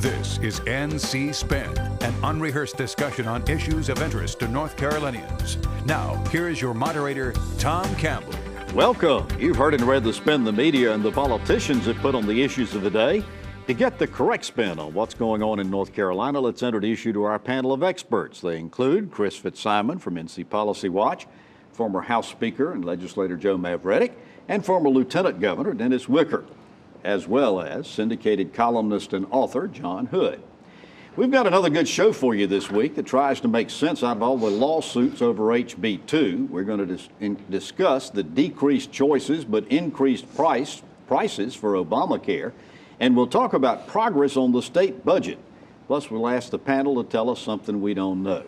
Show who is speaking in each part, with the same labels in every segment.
Speaker 1: This is NC Spin, an unrehearsed discussion on issues of interest to North Carolinians. Now, here is your moderator, Tom Campbell.
Speaker 2: Welcome. You've heard and read the spin the media and the politicians have put on the issues of the day. To get the correct spin on what's going on in North Carolina, let's introduce you to our panel of experts. They include Chris Fitzsimon from NC Policy Watch, former House Speaker and Legislator Joe Mavretic, and former Lieutenant Governor Dennis Wicker, as well as syndicated columnist and author John Hood. We've got another good show for you this week that tries to make sense out of all the lawsuits over HB 2. We're going to discuss the decreased choices but increased prices for Obamacare, and we'll talk about progress on the state budget. Plus, we'll ask the panel to tell us something we don't know.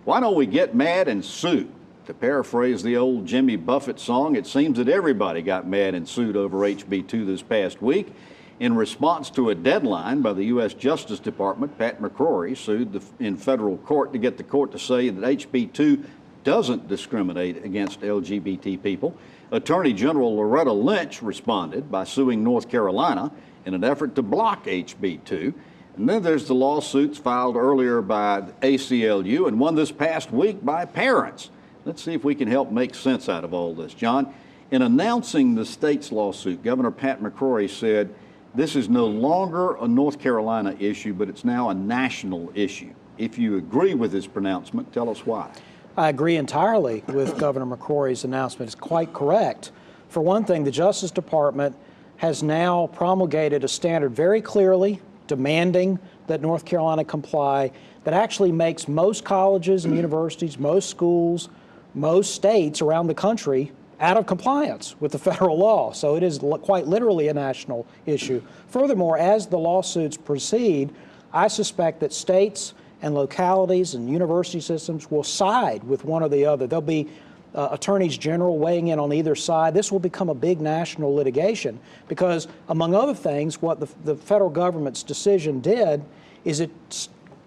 Speaker 2: Why don't we get mad and sue? To paraphrase the old Jimmy Buffett song, it seems that everybody got mad and sued over HB 2 this past week. In response to a deadline by the U.S. Justice Department, Pat McCrory sued in federal court to get the court to say that HB 2 doesn't discriminate against LGBT people. Attorney General Loretta Lynch responded by suing North Carolina in an effort to block HB 2. And then there's the lawsuits filed earlier by ACLU and one this past week by parents. Let's see if we can help make sense out of all this. John, in announcing the state's lawsuit, Governor Pat McCrory said this is no longer a North Carolina issue, but it's now a national issue. If you agree with this pronouncement, tell us why.
Speaker 3: I agree entirely with Governor McCrory's announcement. It's quite correct. For one thing, the Justice Department has now promulgated a standard very clearly demanding that North Carolina comply that actually makes most colleges and universities, most schools, most states around the country out of compliance with the federal law. So it is quite literally a national issue. Furthermore, as the lawsuits proceed, I suspect that states and localities and university systems will side with one or the other. There'll be attorneys general weighing in on either side. This will become a big national litigation because, among other things, what the federal government's decision did is it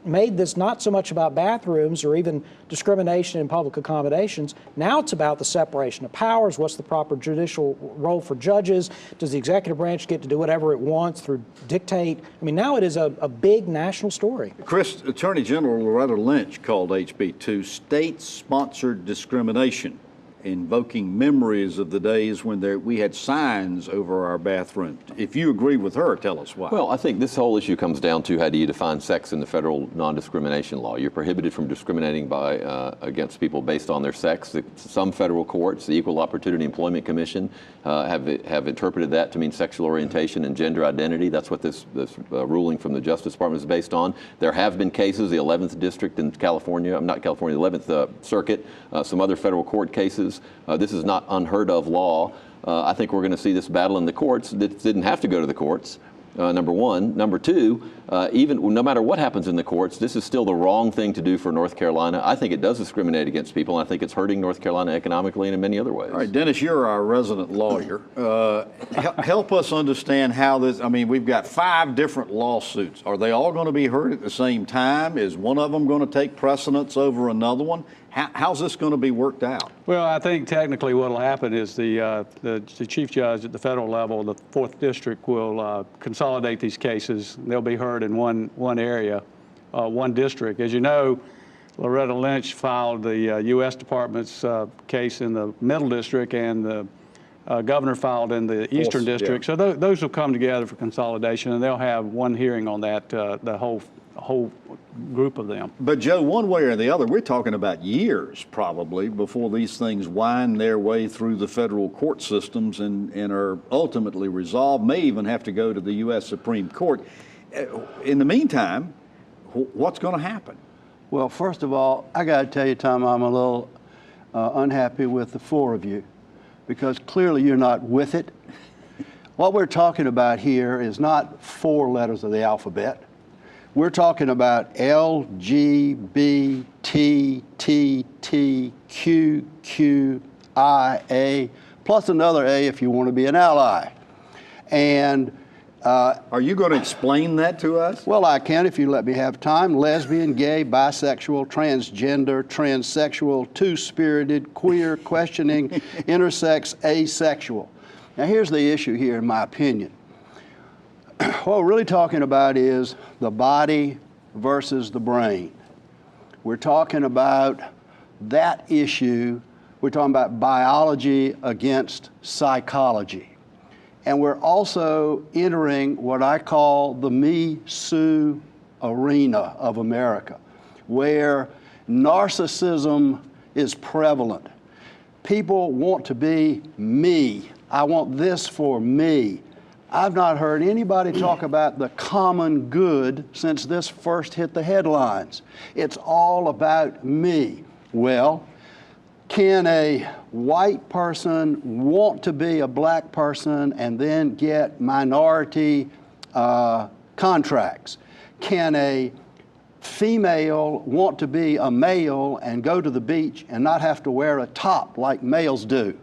Speaker 3: made this not so much about bathrooms or even discrimination in public accommodations. Now it's about the separation of powers. What's the proper judicial role for judges? Does the executive branch get to do whatever it wants through dictate? I mean, now it is a big national story.
Speaker 2: Chris, Attorney General Loretta Lynch called HB 2 state-sponsored discrimination, invoking memories of the days when we had signs over our bathrooms. If you agree with her, tell us why.
Speaker 4: Well, I think this whole issue comes down to how do you define sex in the federal non-discrimination law. You're prohibited from discriminating against people based on their sex. Some federal courts, the Equal Opportunity Employment Commission, have interpreted that to mean sexual orientation and gender identity. That's what this ruling from the Justice Department is based on. There have been cases, the 11th District in California, not California, the 11th Circuit, some other federal court cases. This is not unheard of law. I think we're going to see this battle in the courts. It didn't have to go to the courts, number one. Number two, even no matter what happens in the courts, this is still the wrong thing to do for North Carolina. I think it does discriminate against people, and I think it's hurting North Carolina economically and in many other ways.
Speaker 2: All right, Dennis, you're our resident lawyer. Help us understand how this, I mean, we've got 5 different lawsuits. Are they all going to be heard at the same time? Is one of them going to take precedence over another one? How's this going to be worked out?
Speaker 5: Well, I think technically what will happen is the chief judge at the federal level, the 4th District, will consolidate these cases. They'll be heard in one area, one district. As you know, Loretta Lynch filed the U.S. Department's case in the Middle District, and the governor filed in the Eastern District. Yeah. So those will come together for consolidation, and they'll have one hearing on that, the whole group of them.
Speaker 2: But Joe, one way or the other, we're talking about years probably before these things wind their way through the federal court systems and are ultimately resolved, may even have to go to the U.S. Supreme Court. In the meantime, what's going to happen?
Speaker 6: Well, first of all, I got to tell you, Tom, I'm a little unhappy with the 4 of you because clearly you're not with it. What we're talking about here is not 4 letters of the alphabet. We're talking about L, G, B, T, T, T, Q, Q, I, A, plus another A if you want to be an ally. And
Speaker 2: are you going to explain that to us?
Speaker 6: Well, I can if you let me have time. Lesbian, gay, bisexual, transgender, transsexual, two-spirited, queer, questioning, intersex, asexual. Now, here's the issue here, in my opinion. what we're really talking about is the body versus the brain. We're talking about that issue. We're talking about biology against psychology. And we're also entering what I call the Me Sue arena of America, where narcissism is prevalent. People want to be me. I want this for me. I've not heard anybody talk about the common good since this first hit the headlines. It's all about me. Well, can a white person want to be a black person and then get minority contracts? Can a female want to be a male and go to the beach and not have to wear a top like males do?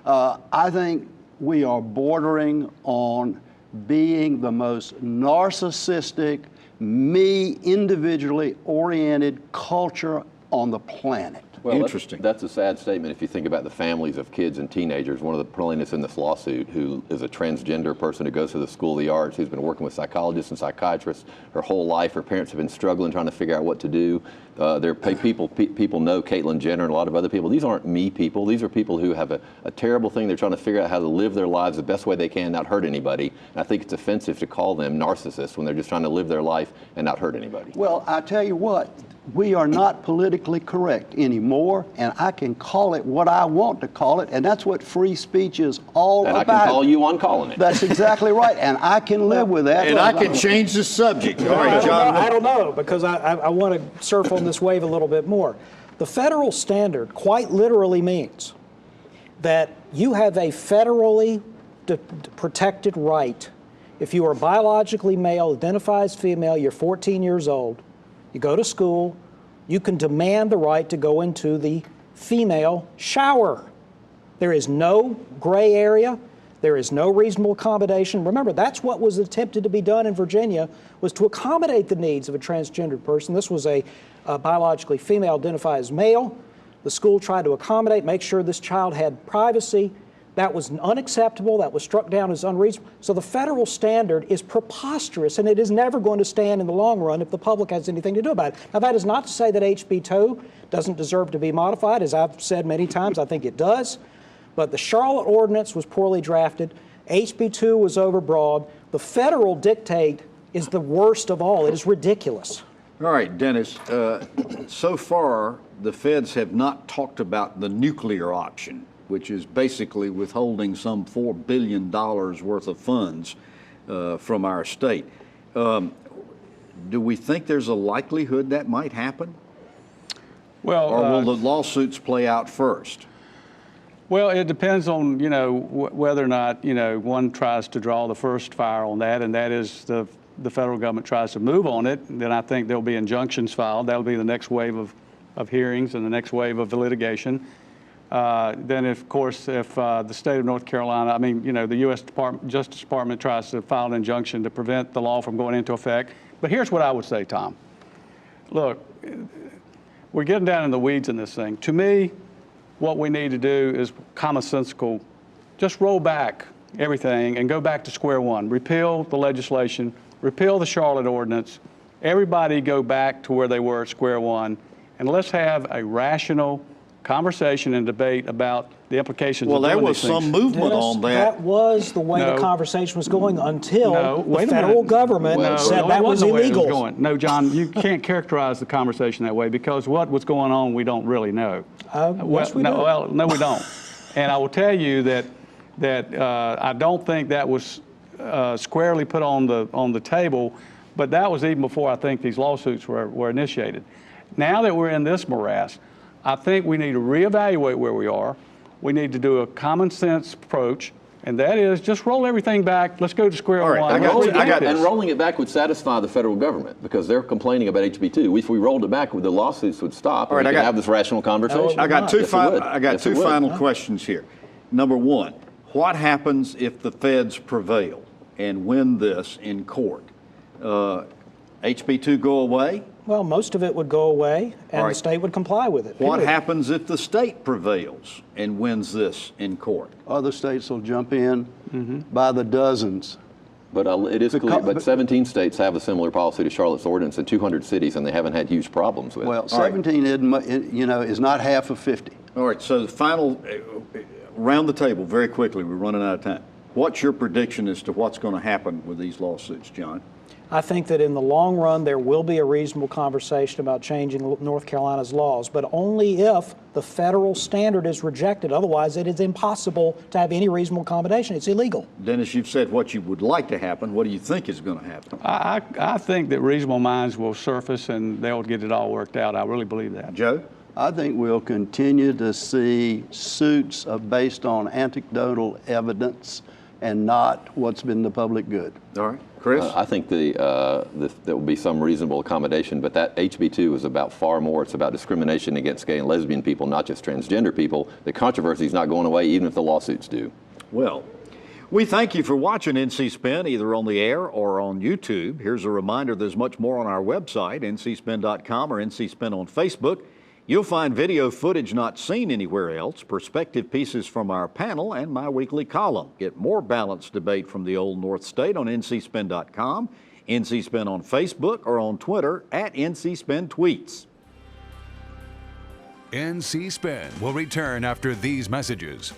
Speaker 6: I think we are bordering on being the most narcissistic, me individually oriented culture on the planet.
Speaker 4: Well,
Speaker 2: Interesting.
Speaker 4: That's a sad statement if you think about the families of kids and teenagers. One of the plaintiffs in this lawsuit, who is a transgender person who goes to the School of the Arts, who's been working with psychologists and psychiatrists her whole life. Her parents have been struggling, trying to figure out what to do. People know Caitlyn Jenner and a lot of other people. These aren't me people. These are people who have a terrible thing. They're trying to figure out how to live their lives the best way they can, not hurt anybody. And I think it's offensive to call them narcissists when they're just trying to live their life and not hurt anybody.
Speaker 6: Well, I tell you what, we are not politically correct anymore, and I can call it what I want to call it, and that's what free speech is all about.
Speaker 4: And I can call you on calling it.
Speaker 6: That's exactly right, and I can live with that.
Speaker 2: And I can change the subject. All right, John.
Speaker 3: I don't know, because I want to surf on this wave a little bit more. The federal standard quite literally means that you have a federally protected right. If you are biologically male, identify as female, you're 14 years old, you go to school, you can demand the right to go into the female shower. There is no gray area. There is no reasonable accommodation. Remember, that's what was attempted to be done in Virginia, was to accommodate the needs of a transgendered person. This was a biologically female, identified as male. The school tried to accommodate, make sure this child had privacy. That was unacceptable. That was struck down as unreasonable. So the federal standard is preposterous, and it is never going to stand in the long run if the public has anything to do about it. Now, that is not to say that HB 2 doesn't deserve to be modified. As I've said many times, I think it does. But the Charlotte Ordinance was poorly drafted. HB 2 was overbroad. The federal dictate is the worst of all. It is ridiculous.
Speaker 2: All right, Dennis, so far the feds have not talked about the nuclear option, which is basically withholding some $4 billion worth of funds from our state. Do we think there's a likelihood that might happen?
Speaker 5: Well,
Speaker 2: or will the lawsuits play out first?
Speaker 5: Well, it depends on, whether or not, one tries to draw the first fire on that, and that is the federal government tries to move on it. Then I think there'll be injunctions filed. That'll be the next wave of hearings and the next wave of the litigation. Then, of course, if the state of North Carolina, the U.S. Justice Department tries to file an injunction to prevent the law from going into effect. But here's what I would say, Tom. Look, we're getting down in the weeds in this thing. To me, what we need to do is commonsensical. Just roll back everything and go back to square one. Repeal the legislation, repeal the Charlotte Ordinance. Everybody go back to where they were at square one, and let's have a rational conversation and debate about the implications of doing these things.
Speaker 2: Well, there was some movement on that.
Speaker 3: That was the way the conversation was going until the federal government said that was illegal.
Speaker 5: No, John, you can't characterize the conversation that way, because what was going on, we don't really know.
Speaker 3: Yes, we do.
Speaker 5: No, we don't. And I will tell you that I don't think that was squarely put on the table, but that was even before I think these lawsuits were initiated. Now that we're in this morass, I think we need to reevaluate where we are. We need to do a common sense approach, and that is just roll everything back. Let's go to square one.
Speaker 4: And rolling it back would satisfy the federal government, because they're complaining about HB 2. If we rolled it back, the lawsuits would stop, and we could have this rational conversation.
Speaker 2: I got two final questions here. Number one, what happens if the feds prevail and win this in court? HB 2 go away?
Speaker 3: Well, most of it would go away, and the state would comply with it.
Speaker 2: What happens if the state prevails and wins this in court?
Speaker 6: Other states will jump in by the dozens.
Speaker 4: But it is clear, but 17 states have a similar policy to Charlotte's ordinance in 200 cities, and they haven't had huge problems with it.
Speaker 6: Well, 17 isn't, is not half of 50.
Speaker 2: All right, so the final, round the table very quickly, we're running out of time. What's your prediction as to what's going to happen with these lawsuits, John?
Speaker 3: I think that in the long run, there will be a reasonable conversation about changing North Carolina's laws, but only if the federal standard is rejected. Otherwise, it is impossible to have any reasonable accommodation. It's illegal.
Speaker 2: Dennis, you've said what you would like to happen. What do you think is going to happen?
Speaker 5: I think that reasonable minds will surface and they'll get it all worked out. I really believe that.
Speaker 2: Joe?
Speaker 6: I think we'll continue to see suits based on anecdotal evidence and not what's been the public good.
Speaker 2: All right. Chris?
Speaker 4: I think there will be some reasonable accommodation, but that HB2 is about far more. It's about discrimination against gay and lesbian people, not just transgender people. The controversy is not going away, even if the lawsuits do.
Speaker 2: Well, we thank you for watching NC Spin, either on the air or on YouTube. Here's a reminder, there's much more on our website, ncspin.com or NC Spin on Facebook. You'll find video footage not seen anywhere else, perspective pieces from our panel, and my weekly column. Get more balanced debate from the Old North State on ncspin.com, NC Spin on Facebook, or on Twitter at NC Spin Tweets.
Speaker 1: NC Spin will return after these messages.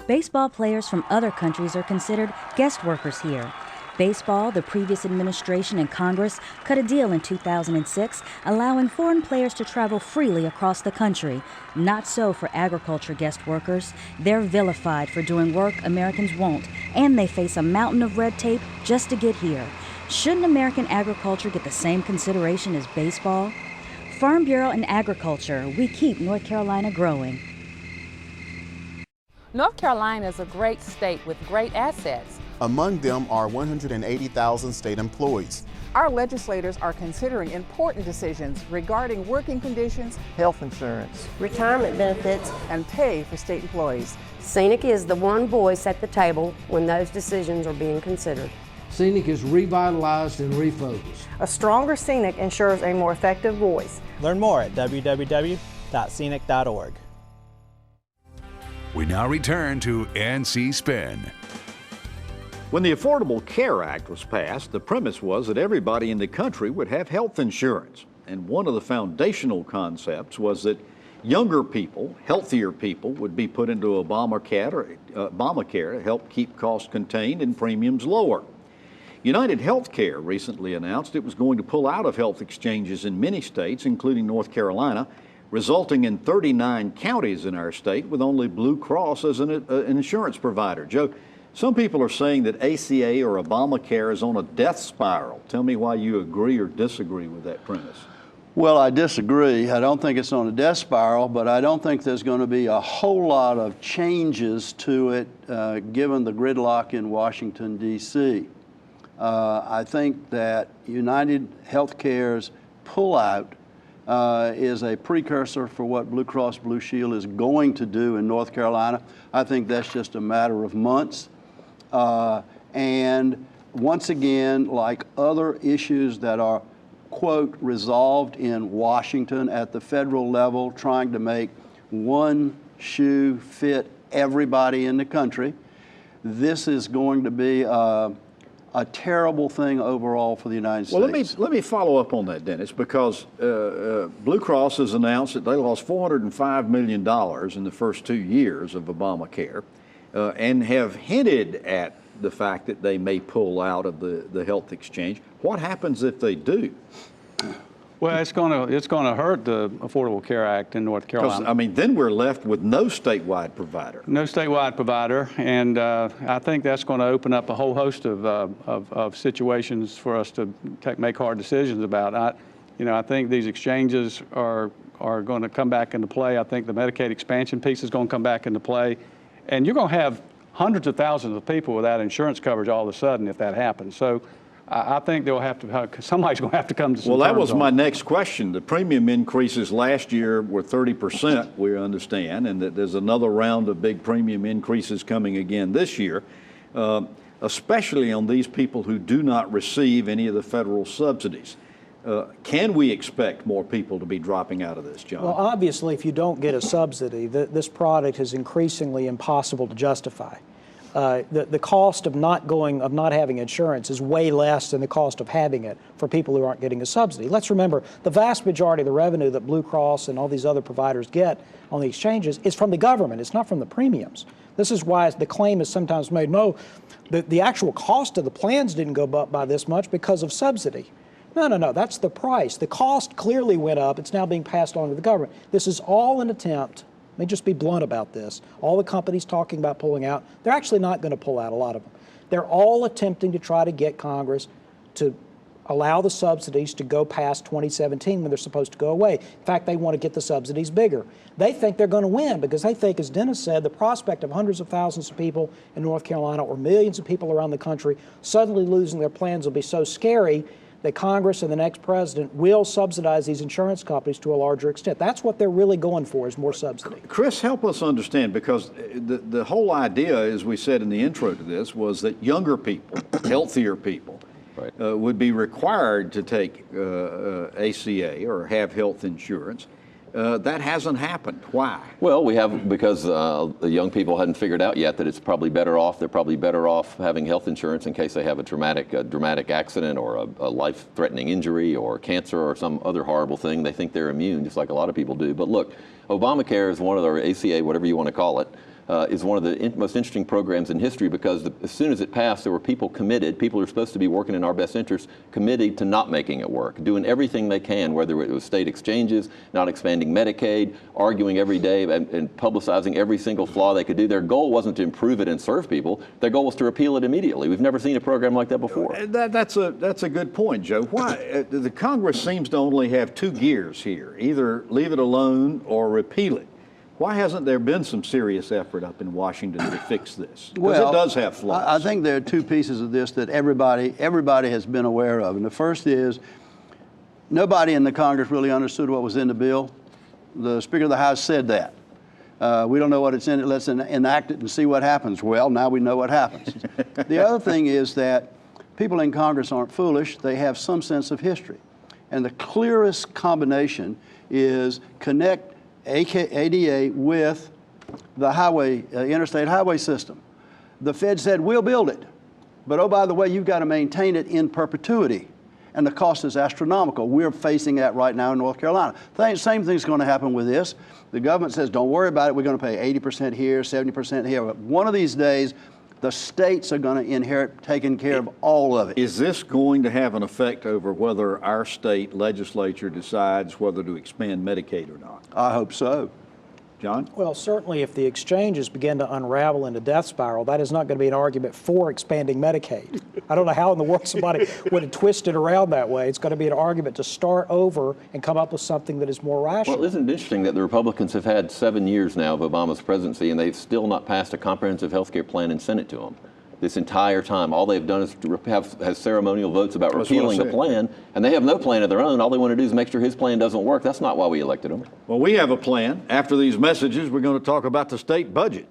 Speaker 7: Baseball players from other countries are considered guest workers here. Baseball, the previous administration and Congress cut a deal in 2006 allowing foreign players to travel freely across the country. Not so for agriculture guest workers. They're vilified for doing work Americans won't, and they face a mountain of red tape just to get here. Shouldn't American agriculture get the same consideration as baseball? Farm Bureau and Agriculture, we keep North Carolina growing.
Speaker 8: North Carolina is a great state with great assets.
Speaker 9: Among them are 180,000 state employees.
Speaker 10: Our legislators are considering important decisions regarding working conditions,
Speaker 11: health insurance,
Speaker 12: retirement benefits,
Speaker 10: and pay for state employees.
Speaker 12: Scenic is the one voice at the table when those decisions are being considered.
Speaker 13: Scenic is revitalized and refocused.
Speaker 14: A stronger Scenic ensures a more effective voice.
Speaker 11: Learn more at www.scenic.org.
Speaker 1: We now return to NC Spin.
Speaker 2: When the Affordable Care Act was passed, the premise was that everybody in the country would have health insurance. And one of the foundational concepts was that younger people, healthier people, would be put into Obamacare to help keep costs contained and premiums lower. United Healthcare recently announced it was going to pull out of health exchanges in many states, including North Carolina, resulting in 39 counties in our state with only Blue Cross as an insurance provider. Joe, some people are saying that ACA or Obamacare is on a death spiral. Tell me why you agree or disagree with that premise.
Speaker 6: Well, I disagree. I don't think it's on a death spiral, but I don't think there's going to be a whole lot of changes to it given the gridlock in Washington, D.C. I think that United Healthcare's pullout is a precursor for what Blue Cross Blue Shield is going to do in North Carolina. I think that's just a matter of months. And once again, like other issues that are, quote, resolved in Washington at the federal level, trying to make one shoe fit everybody in the country, this is going to be a terrible thing overall for the United States.
Speaker 2: Well, let me follow up on that, Dennis, because Blue Cross has announced that they lost $405 million in the first 2 years of Obamacare and have hinted at the fact that they may pull out of the health exchange. What happens if they do?
Speaker 5: Well, it's going to hurt the Affordable Care Act in North Carolina.
Speaker 2: I mean, then we're left with no statewide provider.
Speaker 5: No statewide provider, and I think that's going to open up a whole host of situations for us to make hard decisions about. I think these exchanges are going to come back into play. I think the Medicaid expansion piece is going to come back into play, and you're going to have hundreds of thousands of people without insurance coverage all of a sudden if that happens. So I think somebody's going to have to come to some
Speaker 2: Well, that
Speaker 5: terms
Speaker 2: was my next question. The premium increases last year were 30%, we understand, and that there's another round of big premium increases coming again this year, especially on these people who do not receive any of the federal subsidies. Can we expect more people to be dropping out of this, John?
Speaker 3: Well, obviously, if you don't get a subsidy, this product is increasingly impossible to justify. The cost of not having insurance is way less than the cost of having it for people who aren't getting a subsidy. Let's remember, the vast majority of the revenue that Blue Cross and all these other providers get on the exchanges is from the government. It's not from the premiums. This is why the claim is sometimes made, no, the actual cost of the plans didn't go up by this much because of subsidy. No, that's the price. The cost clearly went up. It's now being passed on to the government. This is all an attempt. Let me just be blunt about this. All the companies talking about pulling out, they're actually not going to pull out, a lot of them. They're all attempting to try to get Congress to allow the subsidies to go past 2017 when they're supposed to go away. In fact, they want to get the subsidies bigger. They think they're going to win because they think, as Dennis said, the prospect of hundreds of thousands of people in North Carolina or millions of people around the country suddenly losing their plans will be so scary that Congress and the next president will subsidize these insurance companies to a larger extent. That's what they're really going for, is more subsidy.
Speaker 2: Chris, help us understand, because the whole idea, as we said in the intro to this, was that younger people, healthier people, would be required to take ACA or have health insurance. That hasn't happened. Why?
Speaker 4: Well, we have, because the young people hadn't figured out yet that it's probably better off. They're probably better off having health insurance in case they have a dramatic accident or a life-threatening injury or cancer or some other horrible thing. They think they're immune, just like a lot of people do. But look, Obamacare is one of the, ACA, whatever you want to call it, is one of the most interesting programs in history, because as soon as it passed, there were people committed, people who are supposed to be working in our best interest, committed to not making it work, doing everything they can, whether it was state exchanges, not expanding Medicaid, arguing every day and publicizing every single flaw they could do. Their goal wasn't to improve it and serve people. Their goal was to repeal it immediately. We've never seen a program like that before.
Speaker 2: That's a good point, Joe. Why? The Congress seems to only have two gears here, either leave it alone or repeal it. Why hasn't there been some serious effort up in Washington to fix this? Because it does have flaws.
Speaker 6: I think there are two pieces of this that everybody has been aware of. And the first is, nobody in the Congress really understood what was in the bill. The Speaker of the House said that. We don't know what it's in it. Let's enact it and see what happens. Well, now we know what happens. The other thing is that people in Congress aren't foolish. They have some sense of history. And the clearest combination is connect ADA with the highway, interstate highway system. The Fed said, we'll build it, but oh, by the way, you've got to maintain it in perpetuity, and the cost is astronomical. We're facing that right now in North Carolina. Same thing's going to happen with this. The government says, don't worry about it. We're going to pay 80% here, 70% here. But one of these days, the states are going to inherit taking care of all of it.
Speaker 2: Is this going to have an effect over whether our state legislature decides whether to expand Medicaid or not?
Speaker 6: I hope so.
Speaker 2: John?
Speaker 3: Well, certainly if the exchanges begin to unravel into death spiral, that is not going to be an argument for expanding Medicaid. I don't know how in the world somebody would have twisted around that way. It's going to be an argument to start over and come up with something that is more rational.
Speaker 4: Well, isn't it interesting that the Republicans have had 7 years now of Obama's presidency, and they've still not passed a comprehensive health care plan and sent it to them? This entire time, all they've done is to have ceremonial votes about repealing the plan, and they have no plan of their own. All they want to do is make sure his plan doesn't work. That's not why we elected him.
Speaker 2: Well, we have a plan. After these messages, we're going to talk about the state budget.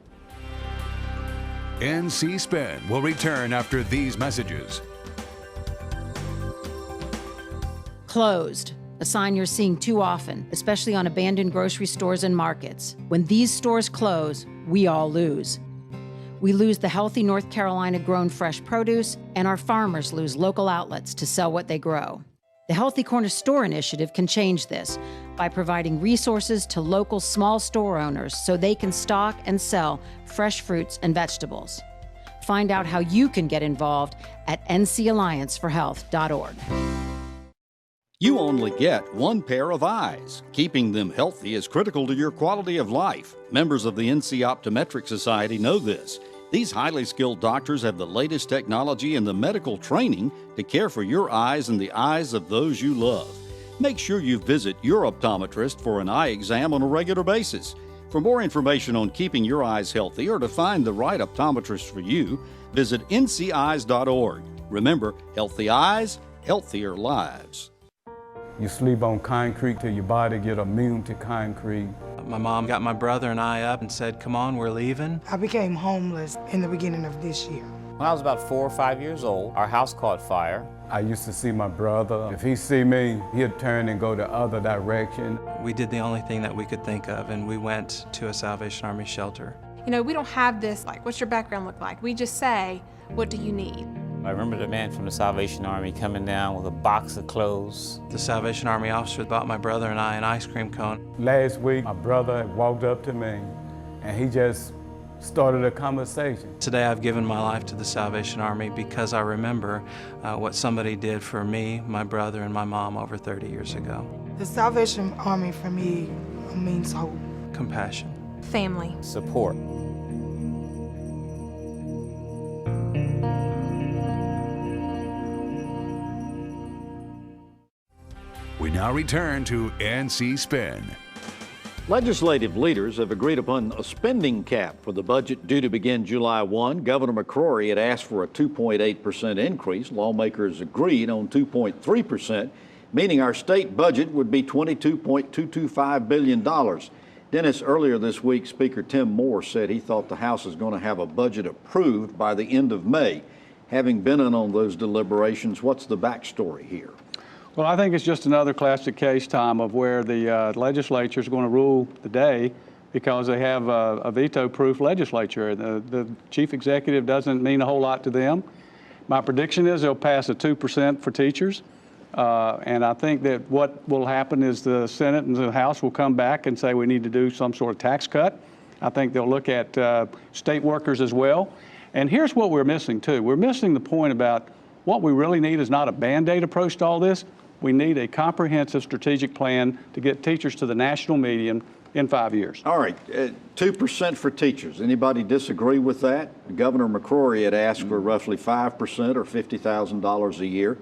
Speaker 1: NC Spin will return after these messages.
Speaker 11: Closed. A sign you're seeing too often, especially on abandoned grocery stores and markets. When these stores close, we all lose. We lose the healthy North Carolina grown fresh produce, and our farmers lose local outlets to sell what they grow. The Healthy Corner Store Initiative can change this by providing resources to local small store owners so they can stock and sell fresh fruits and vegetables. Find out how you can get involved at ncallianceforhealth.org.
Speaker 15: You only get one pair of eyes. Keeping them healthy is critical to your quality of life. Members of the NC Optometric Society know this. These highly skilled doctors have the latest technology and the medical training to care for your eyes and the eyes of those you love. Make sure you visit your optometrist for an eye exam on a regular basis. For more information on keeping your eyes healthy or to find the right optometrist for you, visit nceyes.org. Remember, healthy eyes, healthier lives.
Speaker 16: You sleep on concrete till your body get immune to concrete.
Speaker 17: My mom got my brother and I up and said, come on, we're leaving.
Speaker 18: I became homeless in the beginning of this year.
Speaker 19: When I was about 4 or 5 years old, our house caught fire.
Speaker 16: I used to see my brother. If he see me, he'd turn and go the other direction.
Speaker 17: We did the only thing that we could think of, and we went to a Salvation Army shelter.
Speaker 20: You know, we don't have this, like, what's your background look like? We just say, what do you need?
Speaker 19: I remember the man from the Salvation Army coming down with a box of clothes.
Speaker 17: The Salvation Army officer bought my brother and I an ice cream cone.
Speaker 16: Last week, my brother walked up to me and he just started a conversation.
Speaker 17: Today I've given my life to the Salvation Army because I remember what somebody did for me, my brother, and my mom over 30 years ago.
Speaker 18: The Salvation Army for me means hope.
Speaker 17: Compassion.
Speaker 20: Family.
Speaker 19: Support.
Speaker 1: We now return to NC Spin.
Speaker 2: Legislative leaders have agreed upon a spending cap for the budget due to begin July 1. Governor McCrory had asked for a 2.8% increase. Lawmakers agreed on 2.3%, meaning our state budget would be $22.225 billion. Dennis, earlier this week, Speaker Tim Moore said he thought the House is going to have a budget approved by the end of May. Having been in on those deliberations, what's the backstory here?
Speaker 5: Well, I think it's just another classic case, Tom, of where the legislature is going to rule the day because they have a veto-proof legislature. The chief executive doesn't mean a whole lot to them. My prediction is they'll pass a 2% for teachers. And I think that what will happen is the Senate and the House will come back and say we need to do some sort of tax cut. I think they'll look at state workers as well. And here's what we're missing, too. We're missing the point about what we really need is not a Band-Aid approach to all this. We need a comprehensive strategic plan to get teachers to the national median in 5 years.
Speaker 2: All right, 2% for teachers. Anybody disagree with that? Governor McCrory had asked for roughly 5% or $50,000 a year.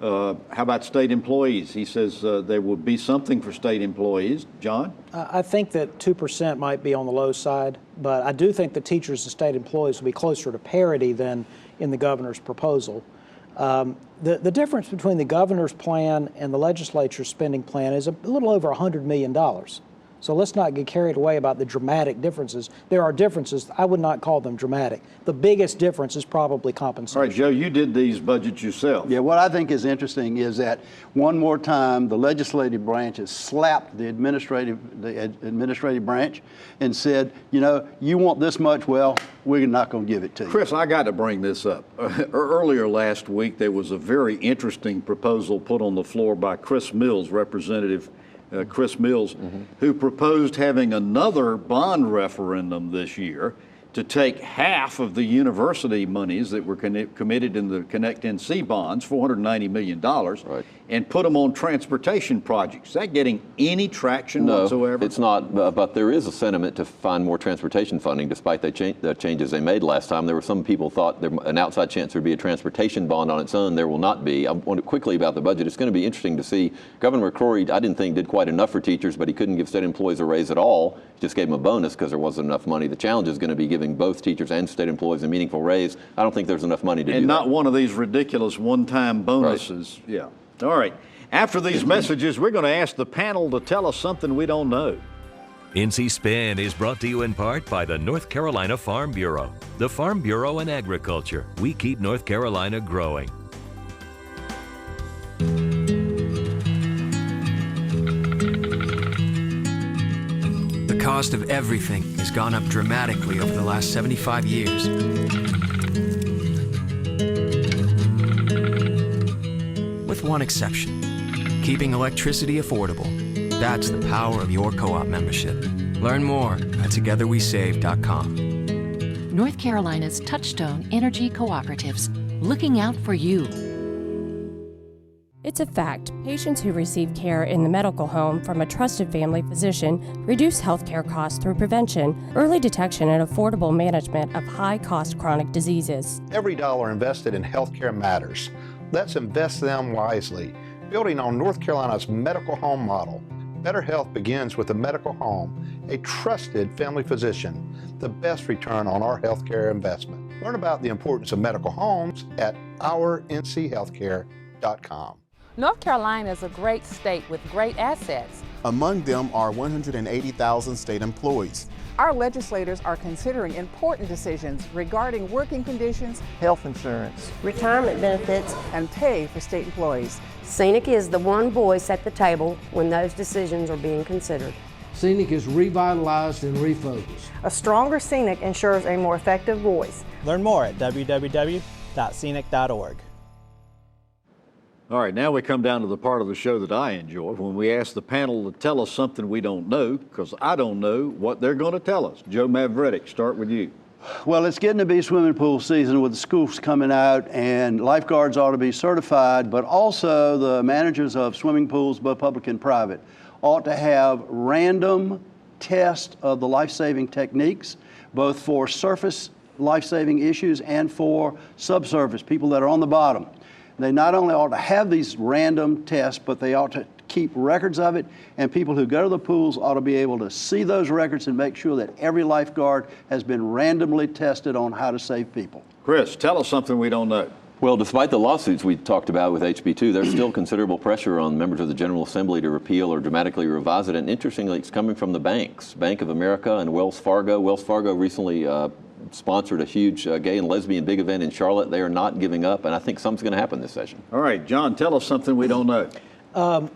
Speaker 2: How about state employees? He says there will be something for state employees. John?
Speaker 3: I think that 2% might be on the low side, but I do think the teachers and state employees will be closer to parity than in the governor's proposal. The difference between the governor's plan and the legislature's spending plan is a little over $100 million. So let's not get carried away about the dramatic differences. There are differences. I would not call them dramatic. The biggest difference is probably compensation.
Speaker 2: All right, Joe, you did these budgets yourself.
Speaker 6: Yeah, what I think is interesting is that one more time the legislative branch has slapped the administrative branch and said, you know, you want this much, well, we're not going to give it to you.
Speaker 2: Chris, I got to bring this up. Earlier last week, there was a very interesting proposal put on the floor by Chris Mills, Representative Chris Mills, who proposed having another bond referendum this year to take half of the university monies that were committed in the Connect NC bonds, $490 million, right, and put them on transportation projects. Is that getting any traction whatsoever?
Speaker 4: No, it's not, but there is a sentiment to find more transportation funding despite the changes they made last time. There were some people thought there an outside chance there would be a transportation bond on its own. There will not be. I want to quickly about the budget. It's going to be interesting to see. Governor McCrory, I didn't think did quite enough for teachers, but he couldn't give state employees a raise at all. He just gave them a bonus because there wasn't enough money. The challenge is going to be giving both teachers and state employees a meaningful raise. I don't think there's enough money to do that.
Speaker 2: And not one of these ridiculous one-time bonuses. Right. Yeah. All right. After these messages, we're going to ask the panel to tell us something we don't know.
Speaker 21: NC Spin is brought to you in part by the North Carolina Farm Bureau. The Farm Bureau and Agriculture. We keep North Carolina growing.
Speaker 22: The cost of everything has gone up dramatically over the last 75 years. With one exception, keeping electricity affordable. That's the power of your co-op membership. Learn more at togetherwesave.com.
Speaker 23: North Carolina's Touchstone Energy Cooperatives, looking out for you.
Speaker 24: It's a fact, patients who receive care in the medical home from a trusted family physician reduce healthcare costs through prevention, early detection, and affordable management of high-cost chronic diseases.
Speaker 25: Every dollar invested in healthcare matters. Let's invest them wisely, building on North Carolina's medical home model. Better health begins with a medical home, a trusted family physician, the best return on our healthcare investment. Learn about the importance of medical homes at ournchealthcare.com.
Speaker 8: North Carolina is a great state with great assets.
Speaker 9: Among them are 180,000 state employees.
Speaker 10: Our legislators are considering important decisions regarding working conditions,
Speaker 14: health insurance,
Speaker 12: retirement benefits,
Speaker 10: and pay for state employees.
Speaker 12: Syndicated is the one voice at the table when those decisions are being considered.
Speaker 7: Scenic is revitalized and refocused.
Speaker 14: A stronger Scenic ensures a more effective voice.
Speaker 11: Learn more at www.scenic.org.
Speaker 2: All right, now we come down to the part of the show that I enjoy, when we ask the panel to tell us something we don't know, because I don't know what they're going to tell us. Joe Mavretic, start with you.
Speaker 6: Well, it's getting to be swimming pool season with the schools coming out, and lifeguards ought to be certified, but also the managers of swimming pools, both public and private, ought to have random tests of the life-saving techniques, both for surface life-saving issues and for subsurface, people that are on the bottom. They not only ought to have these random tests, but they ought to keep records of it, and people who go to the pools ought to be able to see those records and make sure that every lifeguard has been randomly tested on how to save people.
Speaker 2: Chris, tell us something we don't know.
Speaker 4: Well, despite the lawsuits we talked about with HB 2, there's still considerable pressure on members of the General Assembly to repeal or dramatically revise it. And interestingly, it's coming from the banks, Bank of America and Wells Fargo. Wells Fargo recently sponsored a huge gay and lesbian big event in Charlotte. They are not giving up, and I think something's going to happen this session.
Speaker 2: All right, John, tell us something we don't know.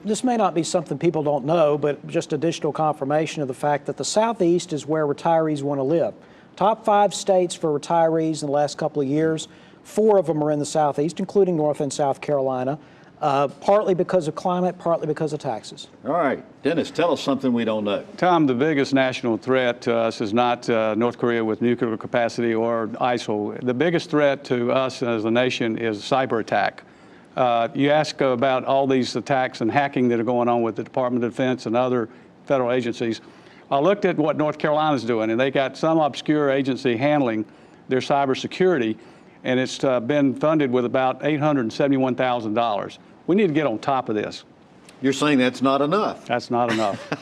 Speaker 3: This may not be something people don't know, but just additional confirmation of the fact that the Southeast is where retirees want to live. Top 5 states for retirees in the last couple of years, 4 of them are in the Southeast, including North and South Carolina, partly because of climate, partly because of taxes.
Speaker 2: All right, Dennis, tell us something we don't know.
Speaker 5: Tom, the biggest national threat to us is not North Korea with nuclear capacity or ISIL. The biggest threat to us as a nation is cyber attack. You ask about all these attacks and hacking that are going on with the Department of Defense and other federal agencies. I looked at what North Carolina's doing, and they got some obscure agency handling their cybersecurity, and it's been funded with about $871,000. We need to get on top of this.
Speaker 2: You're saying that's not enough?
Speaker 5: That's not enough.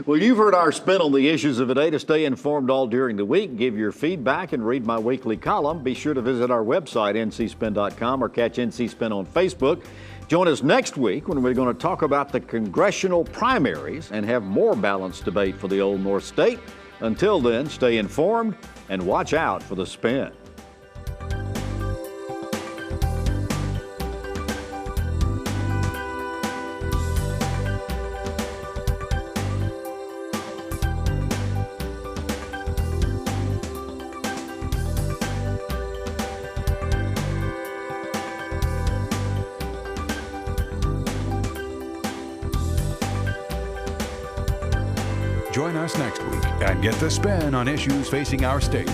Speaker 2: Well, you've heard our spin on the issues of the day. To stay informed all during the week, give your feedback, and read my weekly column, be sure to visit our website, ncspin.com, or catch NC Spin on Facebook. Join us next week when we're going to talk about the congressional primaries and have more balanced debate for the Old North State. Until then, stay informed and watch out for the spin.
Speaker 1: Join us next week and get the spin on issues facing our state.